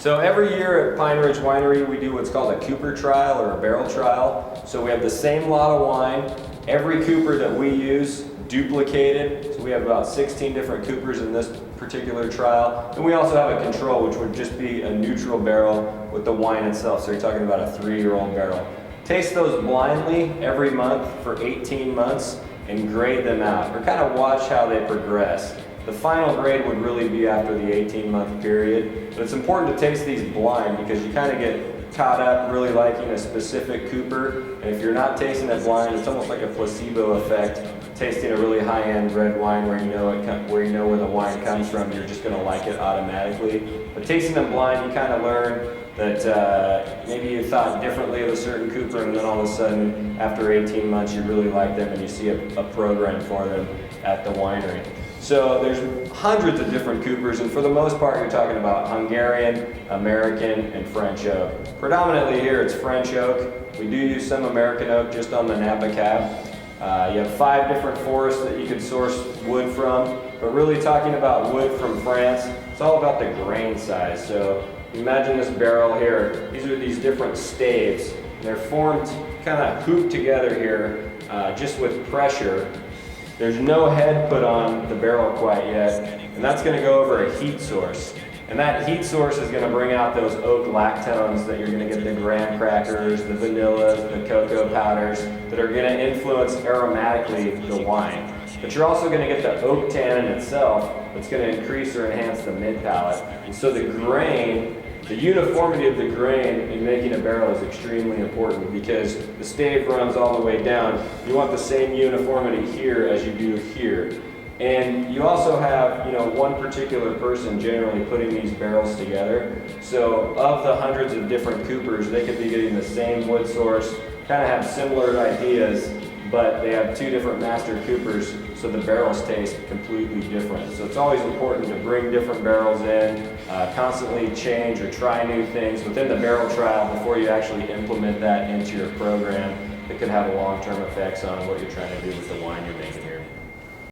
So every year at Pine Ridge Winery, we do what's called a Cooper trial or a barrel trial. So we have the same lot of wine, every Cooper that we use duplicated. So we have about 16 different Coopers in this particular trial. And we also have a control, which would just be a neutral barrel with the wine itself. So you're talking about a 3-year-old barrel. Taste those blindly every month for 18 months and grade them out, or kind of watch how they progress. The final grade would really be after the 18-month period, but it's important to taste these blind because you kind of get caught up really liking a specific Cooper, and if you're not tasting it blind, it's almost like a placebo effect. Tasting a really high-end red wine where you know where the wine comes from, you're just going to like it automatically. But tasting them blind, you kind of learn that maybe you thought differently of a certain Cooper, and then all of a sudden, after 18 months, you really like them and you see a program for them at the winery. So there's hundreds of different Coopers, and for the most part, you're talking about Hungarian, American, and French oak. Predominantly here, it's French oak. We do use some American oak just on the Napa cab. You have 5 different forests that you could source wood from, but really talking about wood from France, it's all about the grain size. So imagine this barrel here. These are these different staves. They're formed, kind of hooped together here, just with pressure. There's no head put on the barrel quite yet, and that's going to go over a heat source. And that heat source is going to bring out those oak lactones that you're going to get the graham crackers, the vanillas, the cocoa powders that are going to influence aromatically the wine. But you're also going to get the oak tannin itself that's going to increase or enhance the mid-palate. And so the grain, the uniformity of the grain in making a barrel is extremely important because the stave runs all the way down. You want the same uniformity here as you do here. And you also have, one particular person generally putting these barrels together. So of the hundreds of different Coopers, they could be getting the same wood source, kind of have similar ideas, but they have 2 different master Coopers, so the barrels taste completely different. So it's always important to bring different barrels in, constantly change or try new things within the barrel trial before you actually implement that into your program that could have long-term effects on what you're trying to do with the wine you're making here.